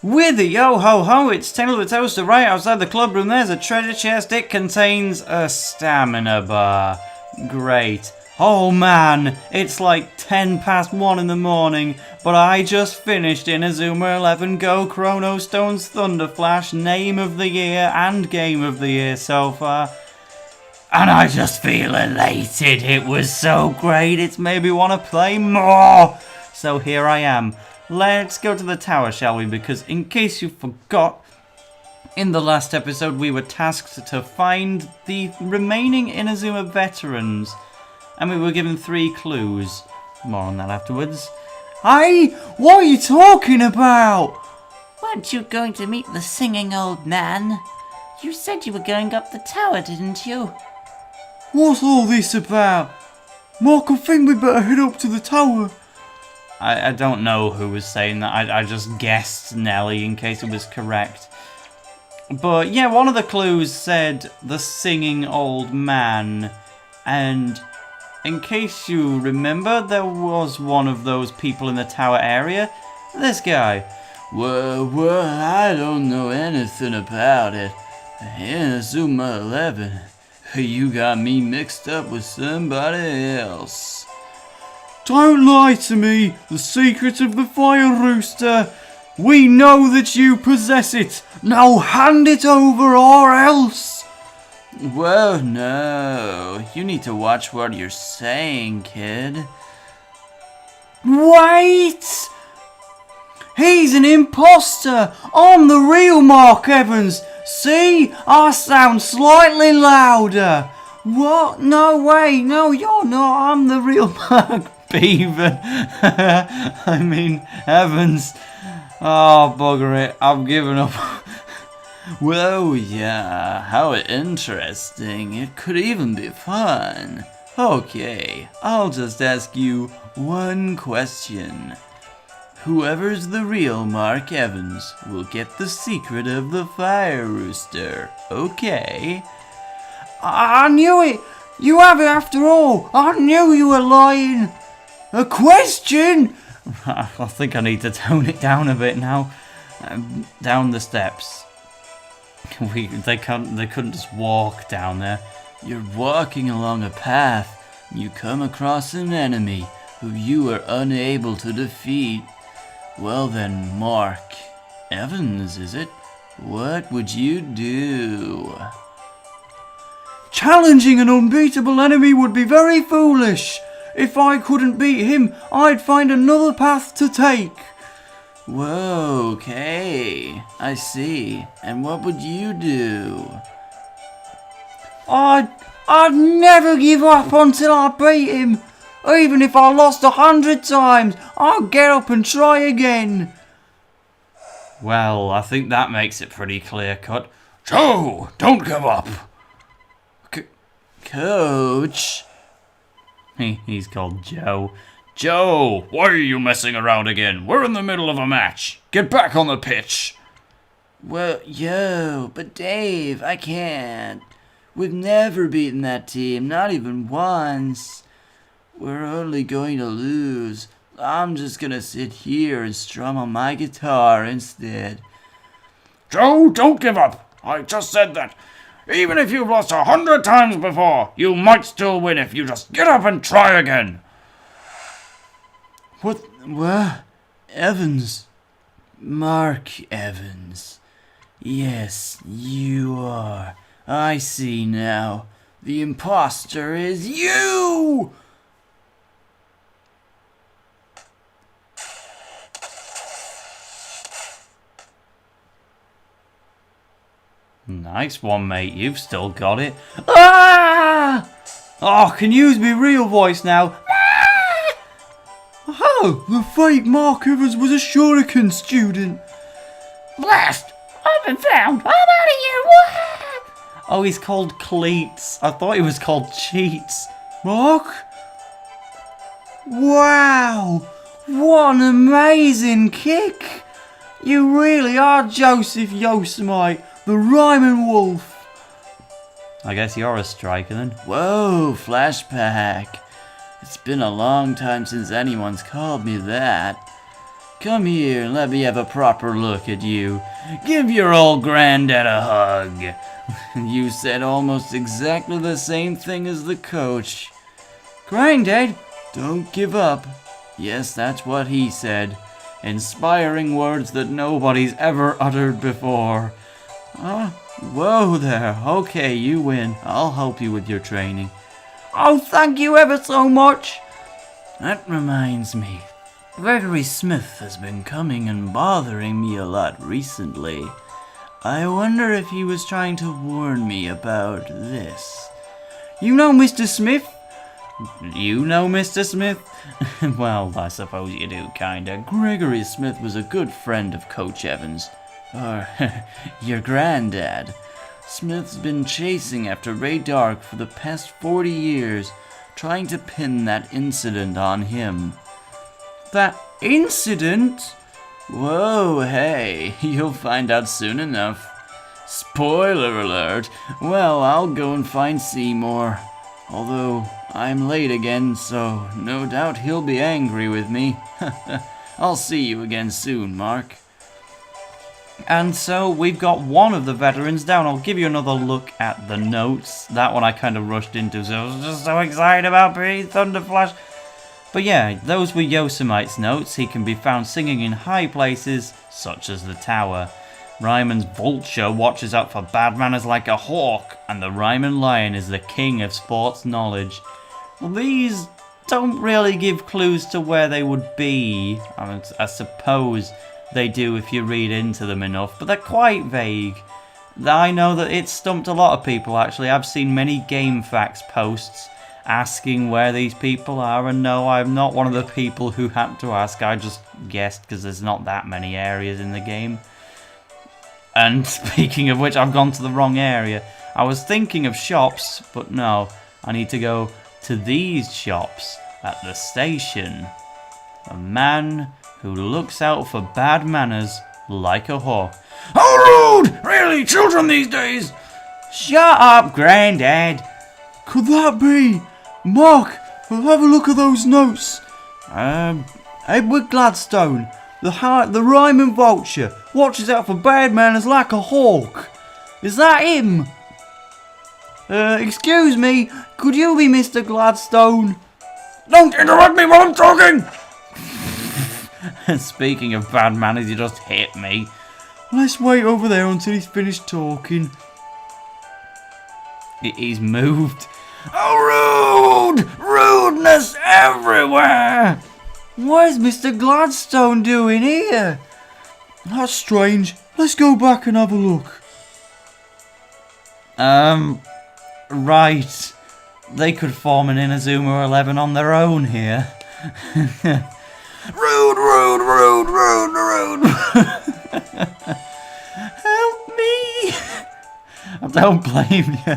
With a yo-ho-ho, it's TaleOfTheToaster. Right outside the club room, there's a treasure chest. It contains a stamina bar. Great. Oh man, it's like 10 past 1 in the morning, but I just finished Inazuma 11 Go Chrono Stone's Thunder Flash, Name of the Year and Game of the Year so far. And I just feel elated. It was so great, it's made me want to play more. So here I am. Let's go to the tower, shall we? Because in case you forgot, in the last episode we were tasked to find the remaining Inazuma Veterans. And we were given 3 clues. More on that afterwards. Hey, what are you talking about? Weren't you going to meet the singing old man? You said you were going up the tower, didn't you? What's all this about? Mark, I think we better head up to the tower. I don't know who was saying that. I just guessed Nelly in case it was correct. But yeah, one of the clues said the singing old man. And in case you remember, there was one of those people in the tower area. This guy. Well, I don't know anything about it. Inazuma 11. You got me mixed up with somebody else. Don't lie to me, the secret of the fire rooster. We know that you possess it. Now hand it over or else. Well, no. You need to watch what you're saying, kid. Wait! He's an imposter. I'm the real Mark Evans. See? I sound slightly louder. What? No way. No, you're not. I'm the real Mark Beaver. I mean, Evans. Oh, bugger it. I've given up. Well, yeah. How interesting. It could even be fun. Okay, I'll just ask you one question. Whoever's the real Mark Evans will get the secret of the fire rooster, okay? I knew it! You have it after all! I knew you were lying! A question? I think I need to tone it down a bit now. Down the steps. They couldn't just walk down there. You're walking along a path. You come across an enemy who you are unable to defeat. Well then, Mark Evans, is it? What would you do? Challenging an unbeatable enemy would be very foolish. If I couldn't beat him, I'd find another path to take. Whoa, okay. I see. And what would you do? I'd never give up until I beat him. Even if I lost 100 times, I'd get up and try again. Well, I think that makes it pretty clear-cut. Joe, don't give up. Coach? He's called Joe. Joe, why are you messing around again? We're in the middle of a match. Get back on the pitch. Well, but Dave, I can't. We've never beaten that team, not even once. We're only going to lose. I'm just gonna sit here and strum on my guitar instead. Joe, don't give up. I just said that. Even if you've lost 100 times before, you might still win if you just get up and try again. What? Evans? Mark Evans. Yes, you are. I see now. The imposter is you! Nice one, mate. You've still got it. Ah! Oh, can you use my real voice now? Ah! Oh, the fake Mark Evans was a shuriken student. Blast! I've been found! I'm out of here! Oh, he's called Cleats. I thought he was called Cheats. Mark? Wow! What an amazing kick! You really are Joseph Yosemite, the Raimon Wolf. I guess you're a striker then. Whoa, flashback. It's been a long time since anyone's called me that. Come here and let me have a proper look at you. Give your old granddad a hug. You said almost exactly the same thing as the coach. Granddad, don't give up. Yes, that's what he said. Inspiring words that nobody's ever uttered before. Whoa there. Okay, you win. I'll help you with your training. Oh, thank you ever so much. That reminds me. Gregory Smith has been coming and bothering me a lot recently. I wonder if he was trying to warn me about this. You know Mr. Smith? You know Mr. Smith? Well, I suppose you do, kinda. Gregory Smith was a good friend of Coach Evans. Or, your granddad. Smith's been chasing after Ray Dark for the past 40 years, trying to pin that incident on him. That incident? Whoa, hey, you'll find out soon enough. Spoiler alert. Well, I'll go and find Seymour. Although, I'm late again, so no doubt he'll be angry with me. I'll see you again soon, Mark. And so we've got one of the veterans down. I'll give you another look at the notes. That one I kind of rushed into, so I was just so excited about being Thunderflash. But yeah, those were Yosemite's notes. He can be found singing in high places, such as the tower. Raimon's Vulture watches out for bad manners like a hawk, and the Raimon Lion is the king of sports knowledge. Well, these don't really give clues to where they would be. I suppose they do if you read into them enough, but they're quite vague. I know that it's stumped a lot of people, actually. I've seen many GameFAQs posts asking where these people are, and no, I'm not one of the people who had to ask. I just guessed because there's not that many areas in the game. And speaking of which, I've gone to the wrong area. I was thinking of shops, but no, I need to go to these shops at the station. A man who looks out for bad manners like a hawk. How rude! Really, children these days! Shut up, Grandad! Could that be? Mark, we'll have a look at those notes. Edward Gladstone, the Raimon Vulture, watches out for bad manners like a hawk. Is that him? Excuse me, could you be Mr. Gladstone? Don't interrupt me while I'm talking! Speaking of bad manners, you just hit me. Let's wait over there until he's finished talking. He's moved. Oh, rude! Rudeness everywhere! What is Mr. Gladstone doing here? That's strange. Let's go back and have a look. Right. They could form an Inazuma 11 on their own here. Rude, rude, rude, rude, rude. Help me! I don't blame you.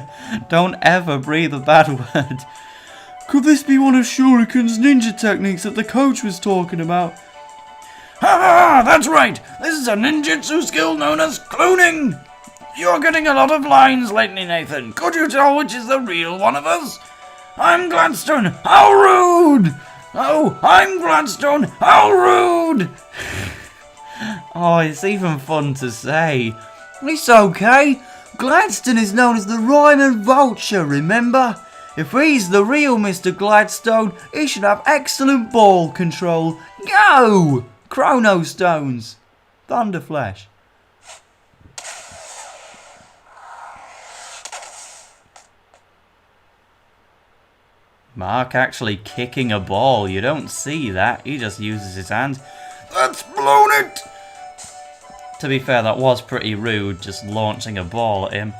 Don't ever breathe a bad word. Could this be one of Shuriken's ninja techniques that the coach was talking about? Ha ha! That's right! This is a ninjutsu skill known as cloning! You're getting a lot of lines lately, Nathan. Could you tell which is the real one of us? I'm Gladstone. How rude! Oh, I'm Gladstone. How rude! Oh, it's even fun to say. It's okay. Gladstone is known as the Raimon Vulture, remember? If he's the real Mr. Gladstone, he should have excellent ball control. Go! Chrono Stones. Thunderflash. Mark actually kicking a ball. You don't see that. He just uses his hands. That's blown it! To be fair, that was pretty rude, just launching a ball at him.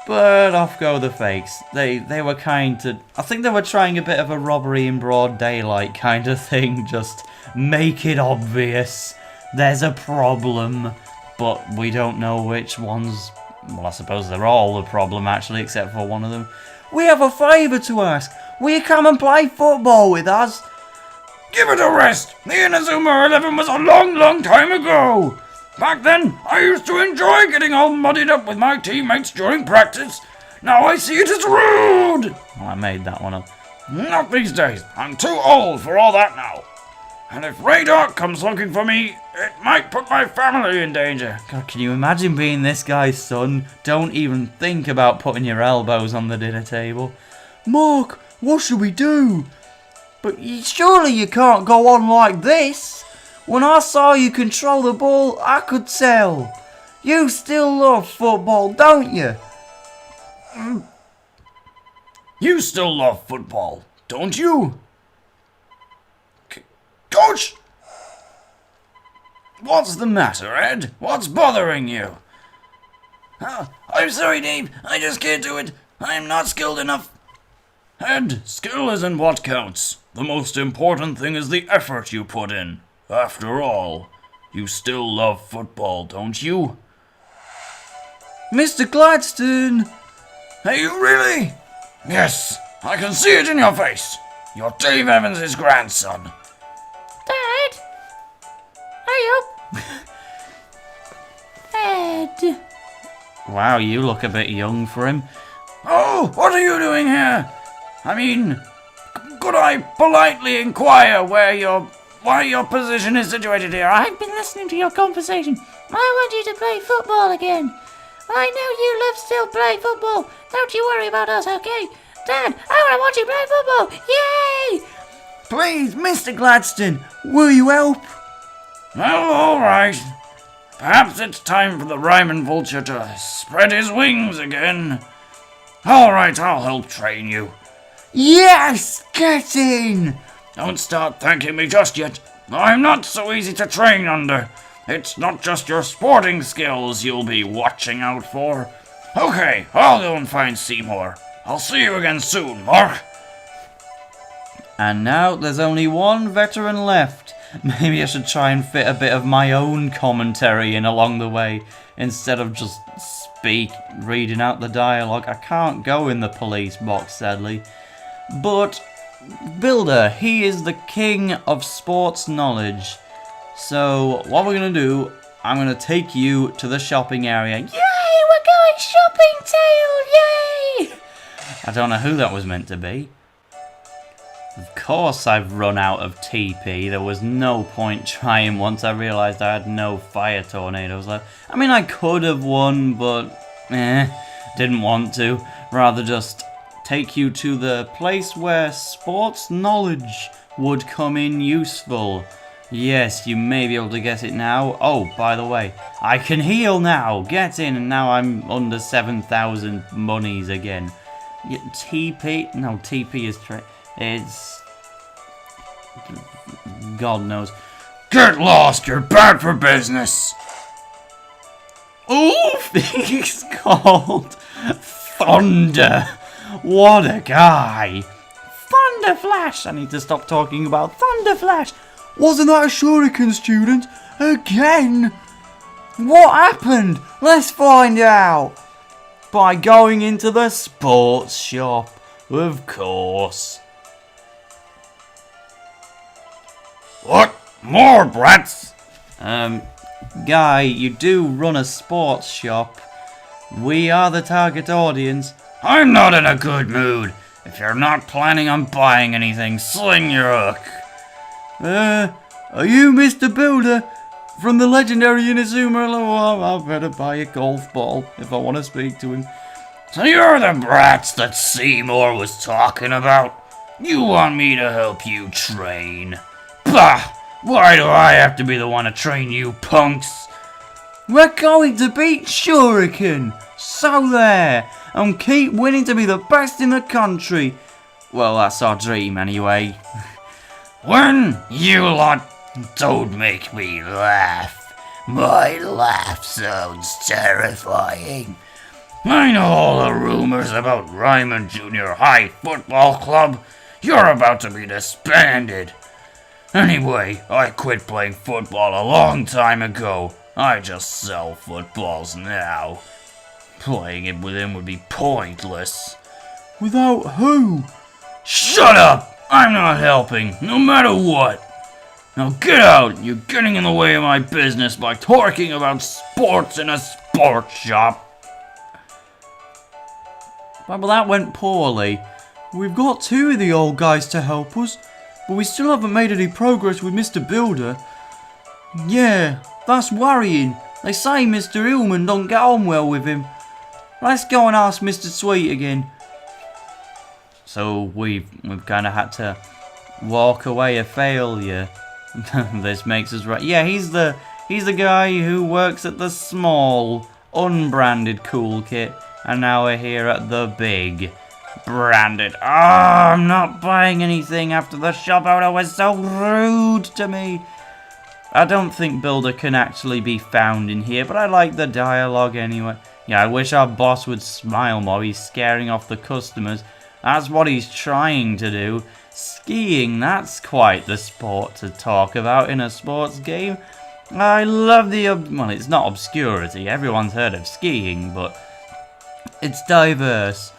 But off go the fakes. They were kind to... I think they were trying a bit of a robbery in broad daylight kind of thing. Just make it obvious. There's a problem. But we don't know which ones... Well, I suppose they're all the problem, actually, except for one of them. We have a favour to ask. Will you come and play football with us? Give it a rest! The Inazuma 11 was a long, long time ago! Back then, I used to enjoy getting all muddied up with my teammates during practice. Now I see it as rude! Well, I made that one up. Not these days. I'm too old for all that now. And if Radar comes looking for me, it might put my family in danger. God, can you imagine being this guy's son? Don't even think about putting your elbows on the dinner table. Mark, what should we do? But surely you can't go on like this. When I saw you control the ball, I could tell. You still love football, don't you? You still love football, don't you? Coach! What's the matter, Ed? What's bothering you? I'm sorry, Dave. I just can't do it. I'm not skilled enough. Ed, skill isn't what counts. The most important thing is the effort you put in. After all, you still love football, don't you? Mr. Gladstone! Hey, you really? Yes, I can see it in your face. You're Dave Evans' grandson. Dad? Hey up! Ed! Wow, you look a bit young for him. Oh, what are you doing here? I mean, could I politely inquire why your position is situated here? I've been listening to your conversation. I want you to play football again. I know you love still play football. Don't you worry about us, okay? Dad, I want to watch you play football. Yay! Please, Mr. Gladstone, will you help? Well, all right. Perhaps it's time for the Raimon Vulture to spread his wings again. All right, I'll help train you. Yes, get in! Don't start thanking me just yet. I'm not so easy to train under. It's not just your sporting skills you'll be watching out for. Okay, I'll go and find Seymour. I'll see you again soon, Mark. And now there's only one veteran left. Maybe I should try and fit a bit of my own commentary in along the way, instead of just reading out the dialogue. I can't go in the police box, sadly. But Builder, he is the king of sports knowledge. So what we're going to do, I'm going to take you to the shopping area. Yay, we're going shopping, Tail! Yay! I don't know who that was meant to be. Of course I've run out of TP. There was no point trying once I realised I had no fire tornadoes left. I mean, I could have won, but didn't want to. Rather just take you to the place where sports knowledge would come in useful. Yes, you may be able to guess it now. Oh, by the way, I can heal now. Get in, and now I'm under 7,000 monies again. TP? No, TP is... It's... God knows. Get lost, you're bad for business. Oof! He's called Thunder. What a guy. Thunder Flash. I need to stop talking about Thunder Flash. Wasn't that a shuriken, student? Again? What happened? Let's find out. By going into the sports shop, of course. What? More brats? Guy, you do run a sports shop. We are the target audience. I'm not in a good mood. If you're not planning on buying anything, sling your hook. Are you Mr. Builder from the legendary Inazuma? Oh, I better buy a golf ball if I want to speak to him. So you're the brats that Seymour was talking about? You want me to help you train? Bah! Why do I have to be the one to train you punks? We're going to beat Shuriken. So there. And keep winning to be the best in the country. Well, that's our dream anyway. When you lot don't make me laugh. My laugh sounds terrifying. I know all the rumors about Raimon Junior High Football Club. You're about to be disbanded. Anyway, I quit playing football a long time ago. I just sell footballs now. Playing it with him would be pointless. Without who? Shut up! I'm not helping, no matter what. Now get out! You're getting in the way of my business by talking about sports in a sports shop. Well, that went poorly. We've got two of the old guys to help us. but we still haven't made any progress with Mr. Builder. Yeah, that's worrying. They say Mr. Hillman don't get on well with him. Let's go and ask Mr. Sweet again. So we've kind of had to walk away a failure. This makes us right. Yeah, he's the guy who works at the small, unbranded cool kit, and now we're here at the big, branded. Oh, I'm not buying anything after the shop owner was so rude to me. I don't think Builder can actually be found in here, but I like the dialogue anyway. Yeah, I wish our boss would smile more. He's scaring off the customers. That's what he's trying to do. Skiing, that's quite the sport to talk about in a sports game. I love the, well, it's not obscurity. Everyone's heard of skiing, but it's diverse.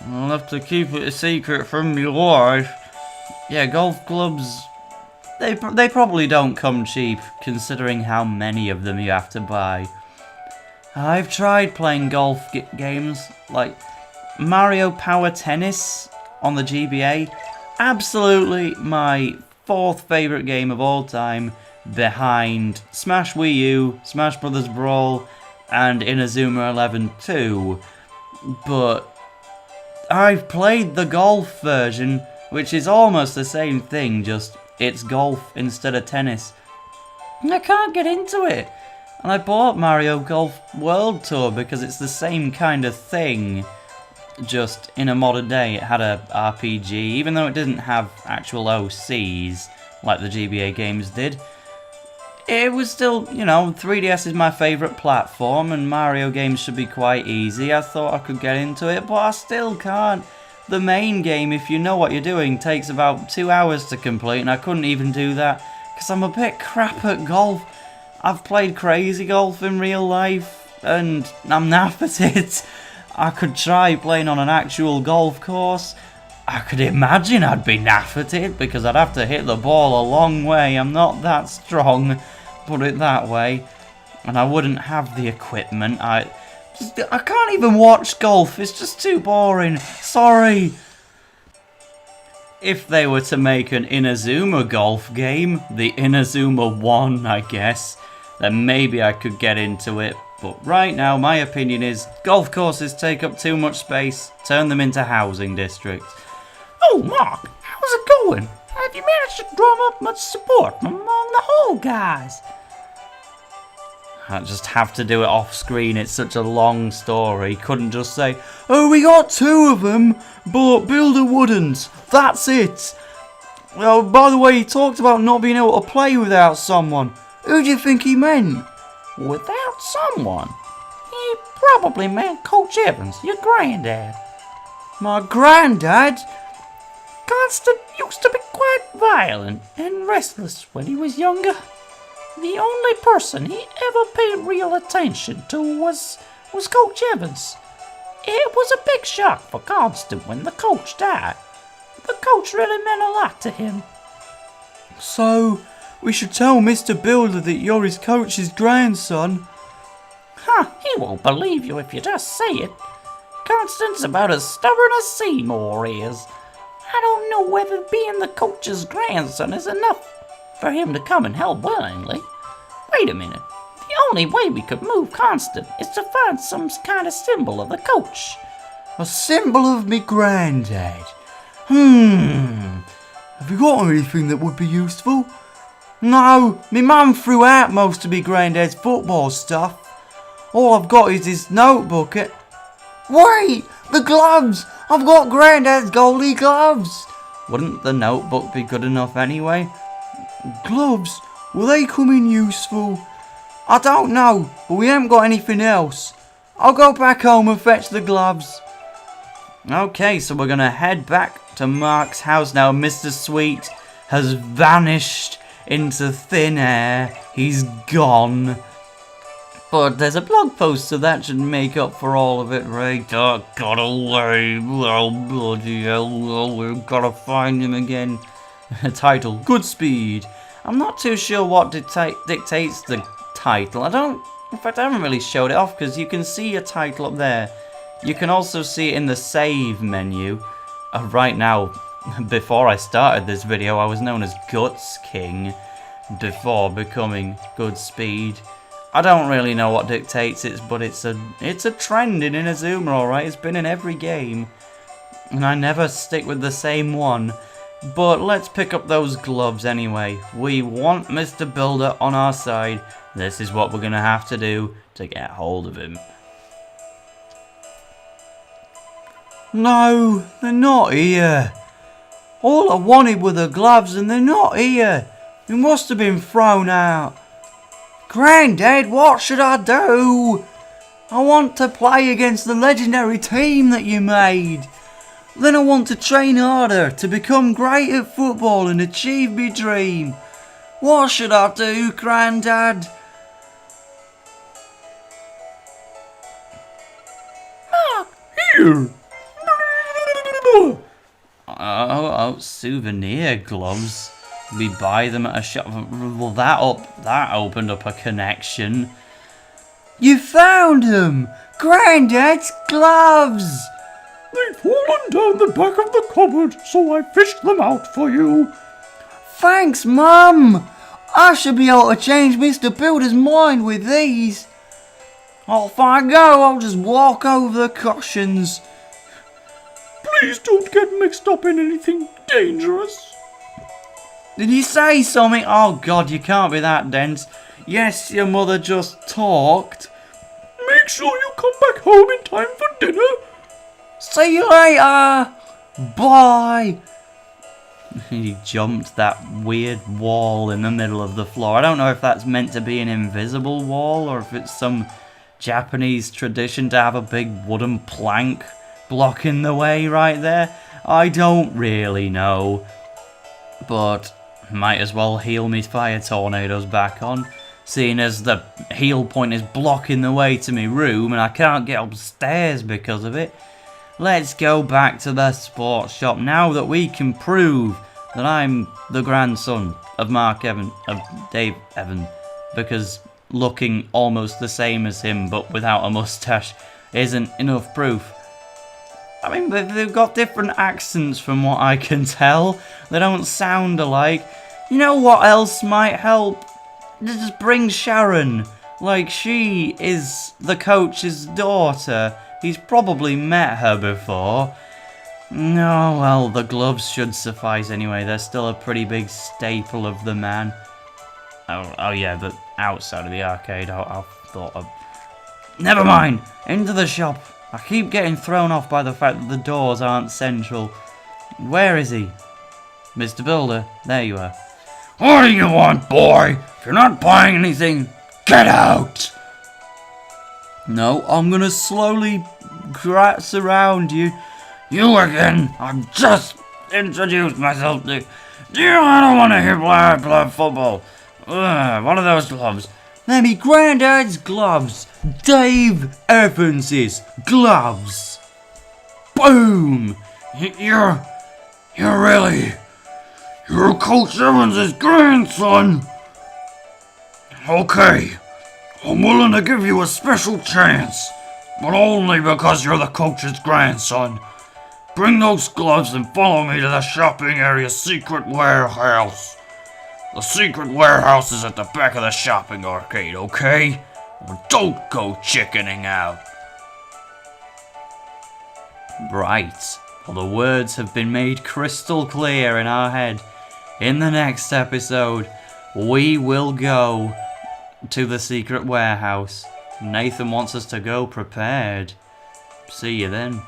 I'll have to keep it a secret from my wife. Yeah, golf clubs, they probably don't come cheap, considering how many of them you have to buy. I've tried playing golf games, like Mario Power Tennis on the GBA. Absolutely my 4th favourite game of all time, behind Smash Wii U, Smash Brothers Brawl, and Inazuma 11 2. But I've played the golf version, which is almost the same thing, just it's golf instead of tennis. And I can't get into it. And I bought Mario Golf World Tour because it's the same kind of thing, just in a modern day. It had a RPG, even though it didn't have actual OCs like the GBA games did. It was still, you know, 3DS is my favourite platform and Mario games should be quite easy. I thought I could get into it, but I still can't. The main game, if you know what you're doing, takes about 2 hours to complete, and I couldn't even do that because I'm a bit crap at golf. I've played crazy golf in real life and I'm naff at it. I could try playing on an actual golf course. I could imagine I'd be naff at it because I'd have to hit the ball a long way. I'm not that strong, put it that way. And I wouldn't have the equipment. I can't even watch golf. It's just too boring. Sorry. If they were to make an Inazuma golf game, the Inazuma 1, I guess, then maybe I could get into it. But right now, my opinion is golf courses take up too much space. Turn them into housing districts. Oh, Mark, how's it going? Have you managed to drum up much support among the whole guys? I just have to do it off screen. It's such a long story. Couldn't just say, Oh, we got 2 of them, but Builder wouldn't. That's it. Well, by the way, he talked about not being able to play without someone. Who do you think he meant? Without someone? He probably meant Coach Evans, your granddad. My granddad? Constant used to be quite violent and restless when he was younger. The only person he ever paid real attention to was Coach Evans. It was a big shock for Constant when the coach died. The coach really meant a lot to him. So, we should tell Mr. Builder that you're his coach's grandson. He won't believe you if you just say it. Constant's about as stubborn as Seymour is. I don't know whether being the coach's grandson is enough for him to come and help willingly. Wait a minute. The only way we could move Constant is to find some kind of symbol of the coach. A symbol of me granddad. Have you got anything that would be useful? No, me mum threw out most of me granddad's football stuff. All I've got is his notebook. Wait, the gloves! I've got granddad's goalie gloves. wouldn't the notebook be good enough anyway? Gloves? Will they come in useful? I don't know, but we haven't got anything else. I'll go back home and fetch the gloves. Okay, so we're gonna head back to Mark's house now. Mr. Sweet has vanished into thin air. He's gone. But there's a blog post, so that should make up for all of it, right? Oh, got away. Oh, bloody hell. Oh, we've got to find him again. Title, Goodspeed. I'm not too sure what dictates the title. In fact, I haven't really showed it off because you can see a title up there. You can also see it in the save menu. Right now, before I started this video, I was known as Guts King, before becoming Goodspeed. I don't really know what dictates it, but it's a trend in Inazuma, alright? It's been in every game, and I never stick with the same one. But let's pick up those gloves anyway. We want Mr. Builder on our side. This is what we're gonna have to do to get hold of him. No, they're not here. All I wanted were the gloves and they're not here. They must have been thrown out. Grandad, what should I do? I want to play against the legendary team that you made. Then I want to train harder to become great at football and achieve my dream. What should I do, Grandad? Here! Oh, souvenir gloves. We buy them at a shop. Well, that opened up a connection. You found them! Grandad's gloves! They'd fallen down the back of the cupboard, so I fished them out for you. Thanks, Mum! I should be able to change Mr. Builder's mind with these. Off I go, I'll just walk over the cushions. Please don't get mixed up in anything dangerous. Did you say something? Oh God, you can't be that dense. Yes, your mother just talked. Make sure you come back home in time for dinner. See you later! Bye! He jumped that weird wall in the middle of the floor. I don't know if that's meant to be an invisible wall or if it's some Japanese tradition to have a big wooden plank blocking the way right there. I don't really know. But might as well heal me fire tornadoes back on, seeing as the heal point is blocking the way to me room and I can't get upstairs because of it. Let's go back to the sports shop now that we can prove that I'm the grandson of Dave Evan, because looking almost the same as him but without a mustache isn't enough proof. I mean, they've got different accents from what I can tell. They don't sound alike. You know what else might help? Just bring Sharon. Like, she is the coach's daughter. He's probably met her before. No, well, the gloves should suffice anyway. They're still a pretty big staple of the man. Oh yeah, the outside of the arcade, I thought of... Never mind! Into the shop! I keep getting thrown off by the fact that the doors aren't central. Where is he? Mr. Builder, there you are. What do you want, boy? If you're not buying anything, get out! No, I'm gonna slowly grats around you. You again? I've just introduced myself to you. I don't want to hear blah football. One of those gloves. They're me Grandad's gloves. Dave Evans's gloves. Boom! You're Coach Evans' grandson. Okay, I'm willing to give you a special chance, but only because you're the coach's grandson. Bring those gloves and follow me to the shopping area's secret warehouse. The secret warehouse is at the back of the shopping arcade, okay? Well, don't go chickening out. Right. Well, the words have been made crystal clear in our head. In the next episode, we will go to the secret warehouse. Nathan wants us to go prepared. See you then.